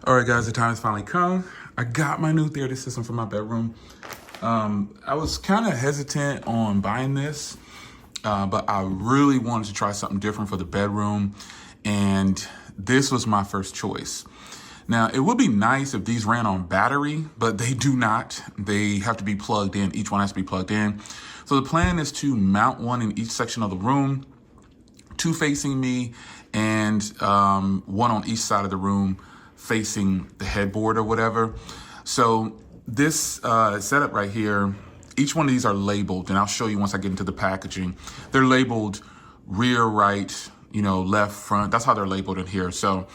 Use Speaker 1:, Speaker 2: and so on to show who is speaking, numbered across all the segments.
Speaker 1: All right, guys, the time has finally come. I got my new theater system for my bedroom. I was kind of hesitant on buying this, but I really wanted to try something different for the bedroom, and this was my first choice. Now, it would be nice if these ran on battery, but they do not. They have to be plugged in. Each one has to be plugged in. So the plan is to mount one in each section of the room, two facing me, and one on each side of the room facing the headboard or whatever. So this setup right here, each one of these are labeled, and I'll show you once I get into the packaging. They're labeled rear, right, left, front. That's how they're labeled in here. So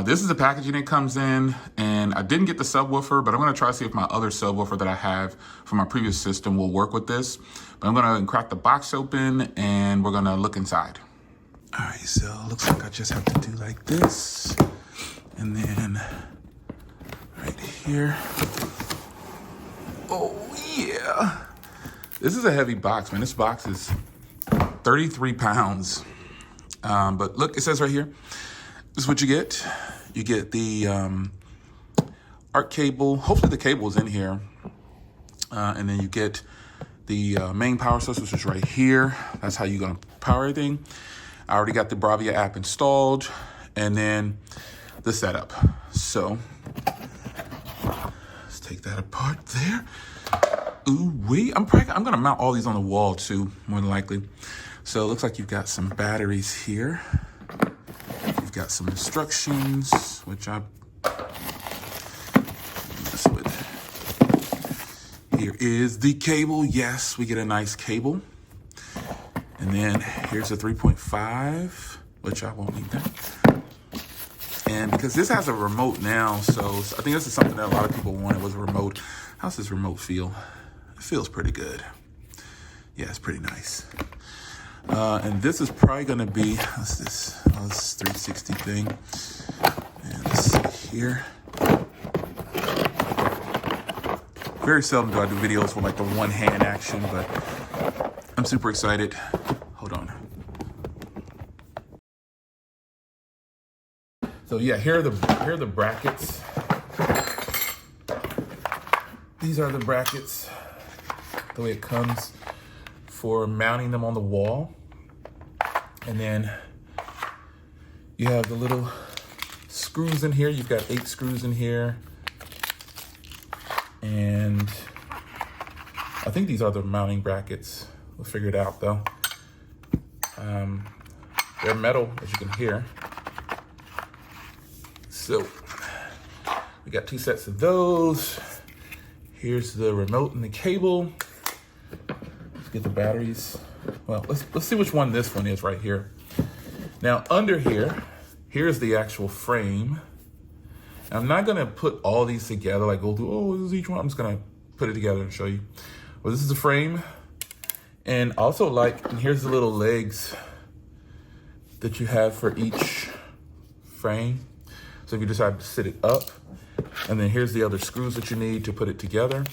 Speaker 1: this is the packaging it comes in, and I didn't get the subwoofer, but I'm gonna try to see if my other subwoofer that I have from my previous system will work with this. But I'm gonna crack the box open and we're gonna look inside. All right, so it looks like I just have to do like this. And then right here. Oh yeah. This is a heavy box, man. This box is 33 pounds. But look, it says right here, this is what you get. You get the ARC cable. Hopefully the cable is in here. And then you get the main power source, which is right here. That's how you're gonna power everything. I already got the BRAVIA app installed. And then the setup. So let's take that apart there. Ooh wee. I'm gonna mount all these on the wall too, more than likely. So it looks like you've got some batteries here. You've got some instructions, which I mess with. Here is the cable. Yes, we get a nice cable. And then here's a 3.5, which I won't need that. And because this has a remote now, so I think this is something that a lot of people wanted, was a remote. How's this remote feel? It feels pretty good. Yeah, it's pretty nice. And this is probably gonna be, what's this? Oh, this 360 thing. And let's see here. Very seldom do I do videos with like the one hand action, but I'm super excited. Hold on. So yeah, here are the brackets. These are the brackets, the way it comes for mounting them on the wall. And then you have the little screws in here. You've got 8 screws in here. And I think these are the mounting brackets. We'll figure it out though. They're metal, as you can hear. So we got 2 sets of those. Here's the remote and the cable. Let's get the batteries. Well, let's see which one this one is right here. Now under here, here's the actual frame. I'm not gonna put all these together, like go through, oh, this is each one. I'm just gonna put it together and show you. Well, this is the frame. And also and here's the little legs that you have for each frame. So if you decide to sit it up, and then here's the other screws that you need to put it together.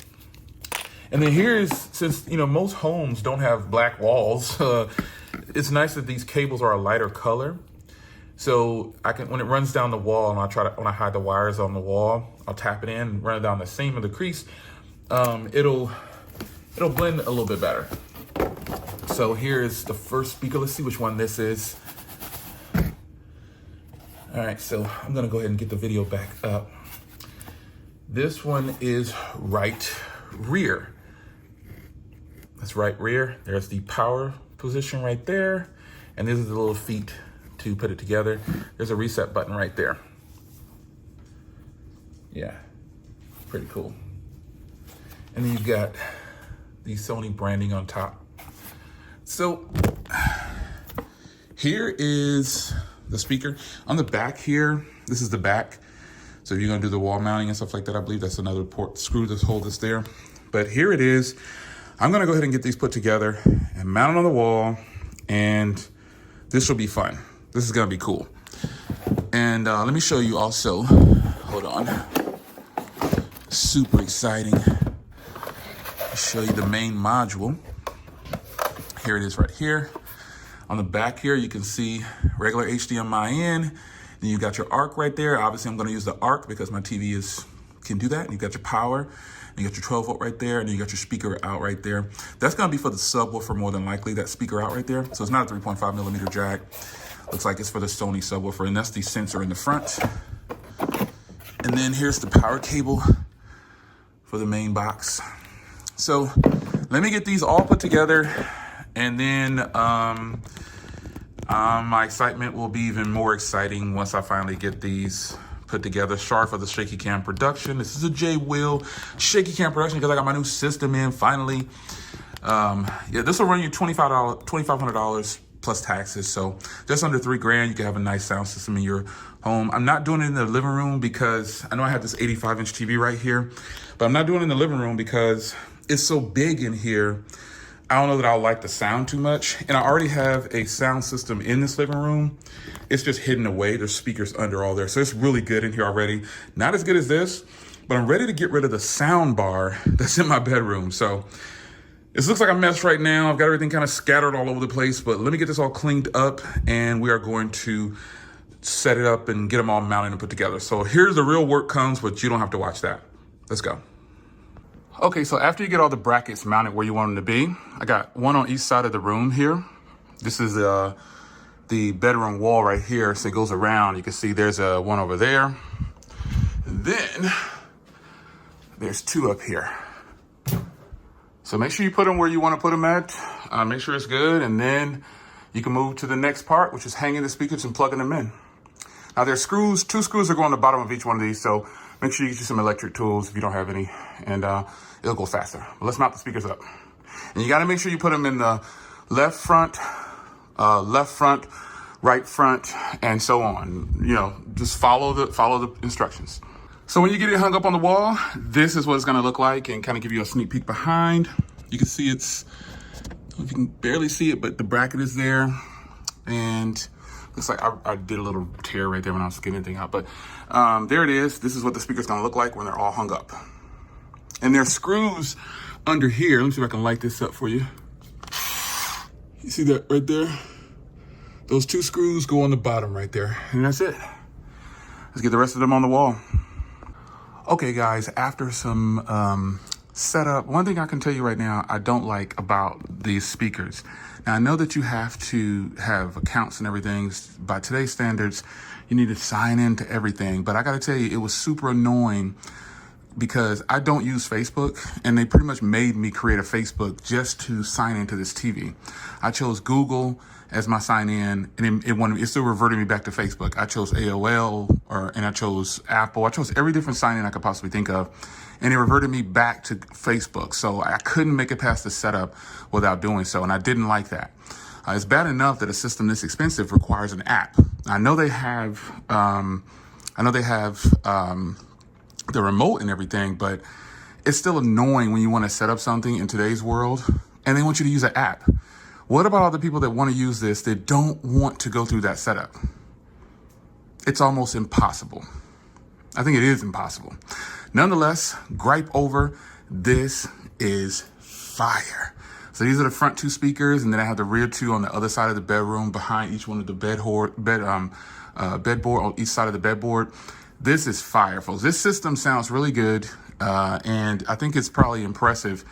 Speaker 1: And then here's, since most homes don't have black walls, it's nice that these cables are a lighter color. So I can, when it runs down the wall, and when I hide the wires on the wall, I'll tap it in and run it down the seam of the crease. It'll blend a little bit better. So here's the first speaker. Let's see which one this is. All right, so I'm gonna go ahead and get the video back up. This one is right rear. That's right rear. There's the power position right there. And this is the little feet to put it together. There's a reset button right there. Yeah, pretty cool. And then you've got the Sony branding on top. So here is the speaker. On the back here, this is the back. So if you're gonna do the wall mounting and stuff like that, I believe that's another screw that holds this there. But here it is. I'm gonna go ahead and get these put together and mount them on the wall, and this will be fun. This is gonna be cool. And let me show you also, hold on. Super exciting. I'll show you the main module. Here it is right here. On the back here, you can see regular HDMI in, Then you got your arc right there. Obviously, I'm going to use the arc because my TV can do that. And you got your power. And you got your 12 volt right there. And then you got your speaker out right there. That's going to be for the subwoofer more than likely, that speaker out right there. So it's not a 3.5 millimeter jack. Looks like it's for the Sony subwoofer. And that's the sensor in the front. And then here's the power cable for the main box. So let me get these all put together. And then my excitement will be even more exciting once I finally get these put together. Sorry for the shaky cam production. This is a J-Will shaky cam production because I got my new system in finally. Yeah, this will run you $2,500 plus taxes. So just under $3,000, you can have a nice sound system in your home. I'm not doing it in the living room because I know I have this 85-inch TV right here, but I'm not doing it in the living room because it's so big in here. I don't know that I'll like the sound too much. And I already have a sound system in this living room. It's just hidden away. There's speakers under all there. So it's really good in here already. Not as good as this, but I'm ready to get rid of the sound bar that's in my bedroom. So this looks like a mess right now. I've got everything kind of scattered all over the place, but let me get this all cleaned up and we are going to set it up and get them all mounted and put together. So here's the real work comes, but you don't have to watch that. Let's go. Okay, so after you get all the brackets mounted where you want them to be, I got one on each side of the room here. This is the bedroom wall right here, so it goes around. You can see there's one over there. And then there's two up here. So make sure you put them where you want to put them at. Make sure it's good, and then you can move to the next part, which is hanging the speakers and plugging them in. Now there's screws, 2 screws are going on the bottom of each one of these, so make sure you get you some electric tools if you don't have any, and it'll go faster. But let's mount the speakers up. And you gotta make sure you put them in the left front, right front, and so on. You know, just follow the instructions. So when you get it hung up on the wall, this is what it's gonna look like, and kind of give you a sneak peek behind. You can see it's, I don't know if you can barely see it, but the bracket is there. And looks like I did a little tear right there when I was getting anything out, but there it is. This is what the speaker's gonna look like when they're all hung up. And there's screws under here. Let me see if I can light this up for you. You see that right there? Those 2 screws go on the bottom right there, and that's it. Let's get the rest of them on the wall. Okay guys, after some setup, one thing I can tell you right now I don't like about these speakers. Now I know that you have to have accounts and everything. By today's standards, you need to sign into everything. But I gotta tell you, it was super annoying because I don't use Facebook, and they pretty much made me create a Facebook just to sign into this TV. I chose Google as my sign in, and it still reverted me back to Facebook. I chose AOL, and I chose Apple. I chose every different sign in I could possibly think of, and it reverted me back to Facebook. So I couldn't make it past the setup without doing so, and I didn't like that. It's bad enough that a system this expensive requires an app. I know they have the remote and everything, but it's still annoying when you want to set up something in today's world and they want you to use an app. What about all the people that want to use this that don't want to go through that setup? It's almost impossible. I think it is impossible. Nonetheless, gripe over, this is fire. So these are the front 2 speakers, and then I have the rear 2 on the other side of the bedroom behind each one of the bedboard on each side of the bedboard. This is fire, folks. This system sounds really good, and I think it's probably impressive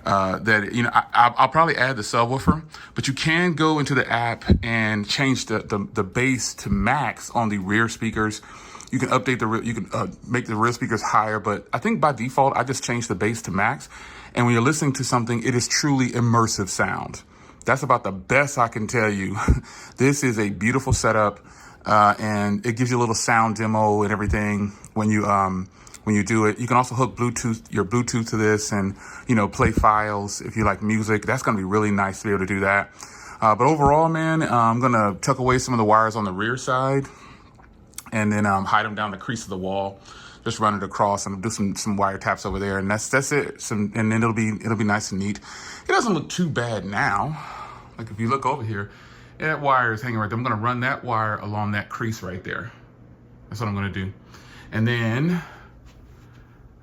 Speaker 1: that, you know, I'll probably add the subwoofer, but you can go into the app and change the bass to max on the rear speakers. You can update you can make the rear speakers higher, but I think by default, I just changed the bass to max. And when you're listening to something, it is truly immersive sound. That's about the best I can tell you. This is a beautiful setup. And it gives you a little sound demo and everything when you do it. You can also hook your Bluetooth to this, and, you know, play files if you like music. That's going to be really nice to be able to do that. But overall, man, I'm going to tuck away some of the wires on the rear side and then hide them down the crease of the wall. Just run it across and do some wire taps over there, and that's it. And then it'll be nice and neat. It doesn't look too bad now. Like if you look over here, that wire is hanging right there. I'm gonna run that wire along that crease right there. That's what I'm gonna do. And then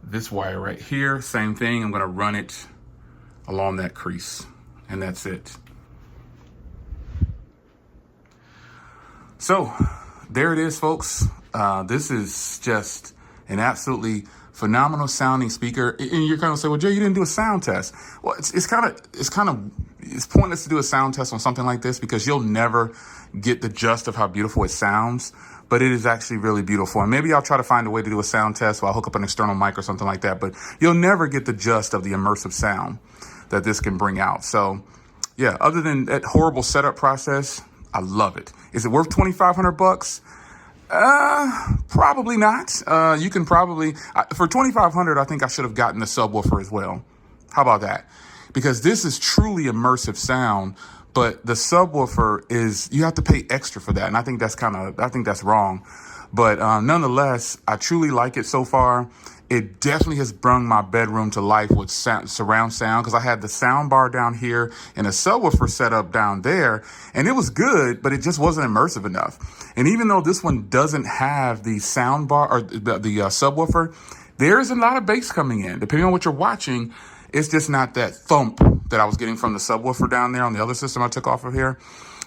Speaker 1: this wire right here, same thing. I'm gonna run it along that crease, and that's it. So there it is, folks. This is just an absolutely phenomenal sounding speaker. And you're going to say, well, Jay, you didn't do a sound test. Well, it's pointless to do a sound test on something like this because you'll never get the gist of how beautiful it sounds. But it is actually really beautiful. And maybe I'll try to find a way to do a sound test where I'll hook up an external mic or something like that. But you'll never get the gist of the immersive sound that this can bring out. So yeah, other than that horrible setup process, I love it. Is it worth $2,500? Probably not. You can probably, for $2,500, I think I should have gotten the subwoofer as well. How about that? Because this is truly immersive sound, but the subwoofer you have to pay extra for that. And I think that's wrong. But nonetheless, I truly like it so far. It definitely has brought my bedroom to life with surround sound, because I had the sound bar down here and a subwoofer set up down there, and it was good, but it just wasn't immersive enough. And even though this one doesn't have the sound bar or the subwoofer, there's a lot of bass coming in. Depending on what you're watching, it's just not that thump that I was getting from the subwoofer down there on the other system I took off of here.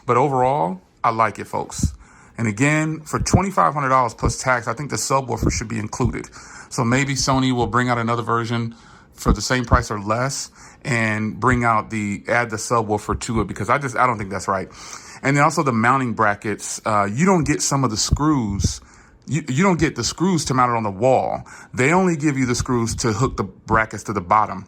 Speaker 1: But overall, I like it, folks. And again, for $2,500 plus tax, I think the subwoofer should be included. So maybe Sony will bring out another version for the same price or less and add the subwoofer to it, because I don't think that's right. And then also the mounting brackets, you don't get some of the screws. You don't get the screws to mount it on the wall. They only give you the screws to hook the brackets to the bottom.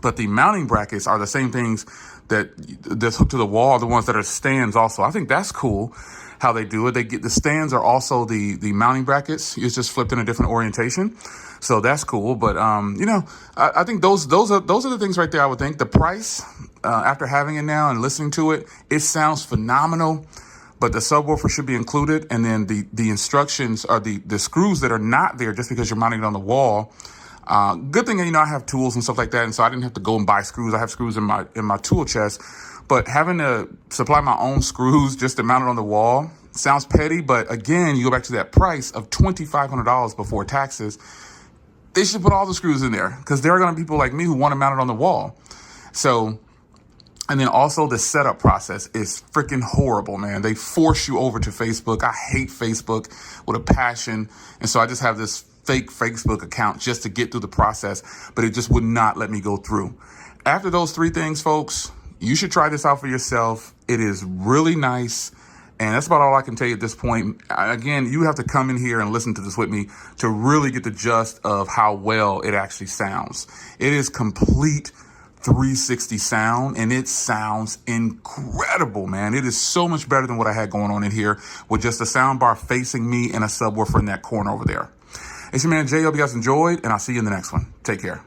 Speaker 1: But the mounting brackets are the same things that's hooked to the wall, the ones that are stands also. I think that's cool how they do it. The stands are also the mounting brackets. It's just flipped in a different orientation. So that's cool. But, I think those are the things right there. I would think the price, after having it now and listening to it, it sounds phenomenal, but the subwoofer should be included. And then the instructions are the screws that are not there just because you're mounting it on the wall. Good thing, I have tools and stuff like that. And so I didn't have to go and buy screws. I have screws in my tool chest. But having to supply my own screws just to mount it on the wall sounds petty. But again, you go back to that price of $2,500 before taxes. They should put all the screws in there, because there are going to be people like me who want to mount it on the wall. So, and then also the setup process is freaking horrible, man. They force you over to Facebook. I hate Facebook with a passion. And so I just have this fake Facebook account just to get through the process, but it just would not let me go through. After those three things, folks, you should try this out for yourself. It is really nice. And that's about all I can tell you at this point. Again, you have to come in here and listen to this with me to really get the gist of how well it actually sounds. It is complete 360 sound, and it sounds incredible, man. It is so much better than what I had going on in here with just a sound bar facing me and a subwoofer in that corner over there. It's your man Jay. Hope you guys enjoyed, and I'll see you in the next one. Take care.